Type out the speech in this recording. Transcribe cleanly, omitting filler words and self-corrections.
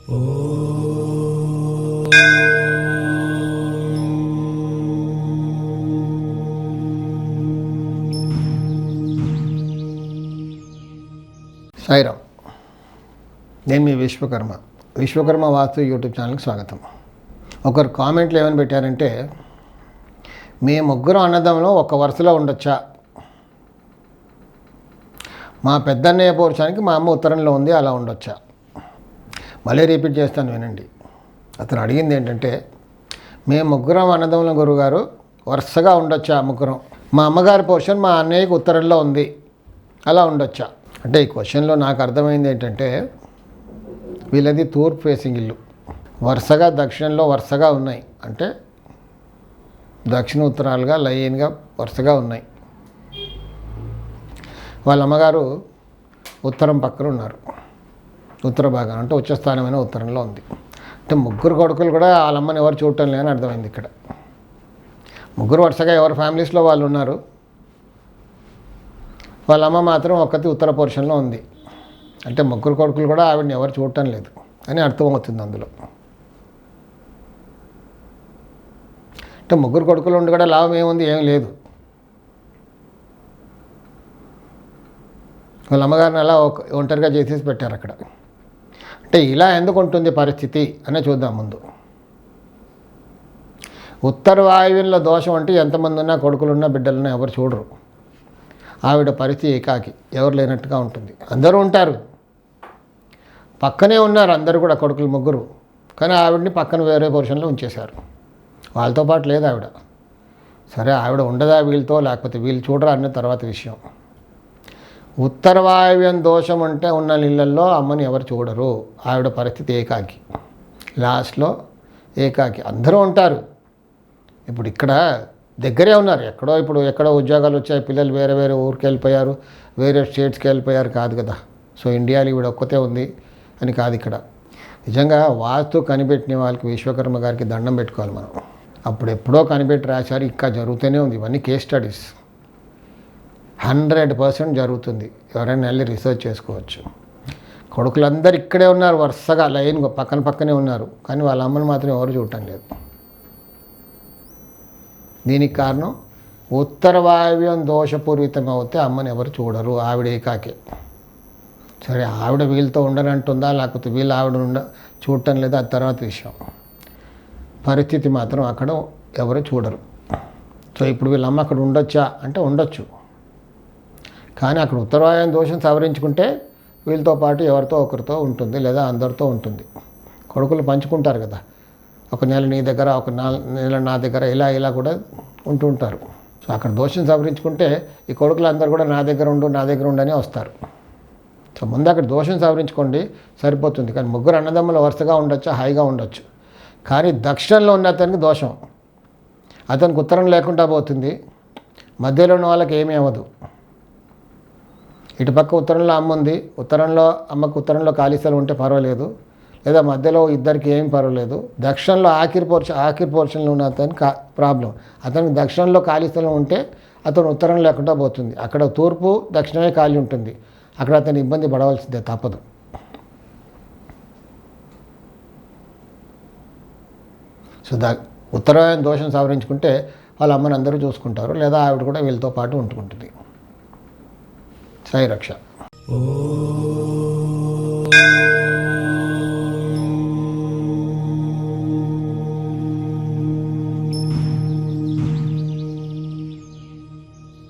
సాయిరామ్. నేను మీ విశ్వకర్మ వాస్తు యూట్యూబ్ ఛానల్కి స్వాగతం. ఒకరు కామెంట్లు ఏమని పెట్టారంటే, మీ ముగ్గురు అన్నదమ్ములు ఒక వరుసలో ఉండొచ్చా? మా పెద్దన్నయ్య పోర్చానికి మా అమ్మ ఉత్తరంలో ఉంది, అలా ఉండొచ్చా? మళ్ళీ రిపీట్ చేస్తాను వినండి. అతను అడిగింది ఏంటంటే, మేము ముగ్గురం అన్నదమ్ముల గురువుగారు వరుసగా ఉండొచ్చా ముగ్గురం? మా అమ్మగారి పోర్షన్ మా అన్నయ్యకి ఉత్తరంలో ఉంది, అలా ఉండొచ్చా? అంటే ఈ క్వశ్చన్లో నాకు అర్థమైంది ఏంటంటే, వీళ్ళది తూర్పు ఫేసింగ్ ఇల్లు, వరుసగా దక్షిణంలో వరుసగా ఉన్నాయి, అంటే దక్షిణ ఉత్తరాలుగా లైన్గా వరుసగా ఉన్నాయి. వాళ్ళ అమ్మగారు ఉత్తరం పక్కన ఉన్నారు, ఉత్తర భాగం అంటే ఉచ్చస్థానమైన ఉత్తరంలో ఉంది. అంటే ముగ్గురు కొడుకులు కూడా వాళ్ళమ్మని ఎవరు చూడటం లేదని అర్థమైంది. ఇక్కడ ముగ్గురు వరుసగా ఎవరి ఫ్యామిలీస్లో వాళ్ళు ఉన్నారు, వాళ్ళ అమ్మ మాత్రం ఒక్కటి ఉత్తర పోర్షన్లో ఉంది. అంటే ముగ్గురు కొడుకులు కూడా ఆవిడని ఎవరు చూడటం లేదు అని అర్థమవుతుంది అందులో. అంటే ముగ్గురు కొడుకులు ఉండి కూడా లాభం ఏముంది? ఏం లేదు. వాళ్ళ అమ్మగారిని అలా ఒంటరిగా చేసేసి పెట్టారు అక్కడ. అంటే ఇలా ఎందుకు ఉంటుంది పరిస్థితి అనే చూద్దాం ముందు. ఉత్తర వాయువ్యంలో దోషం అంటే ఎంతమంది ఉన్నా, కొడుకులున్నా బిడ్డలున్నా ఎవరు చూడరు. ఆవిడ పరిస్థితి ఏకాకి, ఎవరు లేనట్టుగా ఉంటుంది. అందరూ ఉంటారు, పక్కనే ఉన్నారు అందరూ కూడా కొడుకులు ముగ్గురు, కానీ ఆవిడని పక్కన వేరే పోర్షన్లో ఉంచేశారు. వాళ్ళతో పాటు లేదు ఆవిడ. సరే, ఆవిడ ఉండదా వీళ్ళతో, లేకపోతే వీళ్ళు చూడరా అన్న తర్వాత విషయం. ఉత్తర వాయువ్యం దోషం అంటే ఉన్న ఇళ్ళల్లో అమ్మని ఎవరు చూడరు. ఆవిడ పరిస్థితి ఏకాకి, లాస్ట్లో ఏకాకి. అందరూ ఉంటారు. ఇప్పుడు ఇక్కడ దగ్గరే ఉన్నారు, ఎక్కడో ఉద్యోగాలు వచ్చాయి, పిల్లలు వేరే వేరే ఊరికి వెళ్ళిపోయారు, వేరే స్టేట్స్కి వెళ్ళిపోయారు కాదు కదా. సో ఇండియాలో ఈవిడ ఒక్కతే ఉంది అని కాదు ఇక్కడ. నిజంగా వాస్తు కనిపెట్టిన వాళ్ళకి విశ్వకర్మ గారికి దండం పెట్టుకోవాలి మనం. అప్పుడు ఎప్పుడో కనిపెట్టి రాశారు, ఇంకా జరుగుతూనే ఉంది. ఇవన్నీ కేస్ స్టడీస్, 100% జరుగుతుంది. ఎవరైనా వెళ్ళి రీసెర్చ్ చేసుకోవచ్చు. కొడుకులందరూ ఇక్కడే ఉన్నారు, వరుసగా లైన్గా పక్కనే ఉన్నారు, కానీ వాళ్ళ అమ్మని మాత్రం ఎవరు చూడటం లేదు. దీనికి కారణం ఉత్తర వాయువ్యం దోషపూరితం అవుతే అమ్మని ఎవరు చూడరు, ఆవిడ ఏకాకే. సరే, ఆవిడ వీళ్ళతో ఉండనంటుందా, లేకపోతే వీళ్ళు ఆవిడ చూడటం లేదా, అది తర్వాత విషయం. పరిస్థితి మాత్రం అక్కడ ఎవరు చూడరు. సో ఇప్పుడు వీళ్ళ అమ్మ అక్కడ ఉండొచ్చా అంటే ఉండొచ్చు, కానీ అక్కడ ఉత్తర వాయువ్యం దోషం సవరించుకుంటే వీళ్ళతో పాటు ఎవరితో ఒకరితో ఉంటుంది, లేదా అందరితో ఉంటుంది. కొడుకులు పంచుకుంటారు కదా, ఒక నెల నీ దగ్గర, ఒక నెల నా దగ్గర, ఇలా కూడా ఉంటుంటారు. సో అక్కడ దోషం సవరించుకుంటే ఈ కొడుకులు అందరూ కూడా నా దగ్గర ఉండు అని వస్తారు. సో ముందు అక్కడ దోషం సవరించుకోండి, సరిపోతుంది. కానీ ముగ్గురు అన్నదమ్ములు వరుసగా ఉండొచ్చు, హాయిగా ఉండొచ్చు. కానీ దక్షిణంలో ఉన్న అతనికి దోషం, అతనికి ఉత్తరం లేకుండా పోతుంది. మధ్యలో ఉన్న వాళ్ళకి ఏమీ అవ్వదు. ఇటుపక్క ఉత్తరంలో అమ్మ ఉంది, అమ్మకు ఉత్తరంలో ఖాళీ స్థలం ఉంటే పర్వాలేదు, లేదా మధ్యలో ఇద్దరికి ఏం పర్వాలేదు. దక్షిణంలో ఆఖరి పోర్షన్లో ఉన్న అతనికి ప్రాబ్లం. అతనికి దక్షిణంలో ఖాళీ స్థలం ఉంటే అతను ఉత్తరం లేకుండా పోతుంది. అక్కడ తూర్పు దక్షిణమే ఖాళీ ఉంటుంది, అక్కడ అతను ఇబ్బంది పడవలసిందే, తప్పదు. సో ఉత్తరాయణ దోషం సవరించుకుంటే వాళ్ళ అమ్మని అందరూ చూసుకుంటారు, లేదా ఆవిడ కూడా వీళ్ళతో పాటు ఉంటుకుంటుంది. సాయి రక్ష.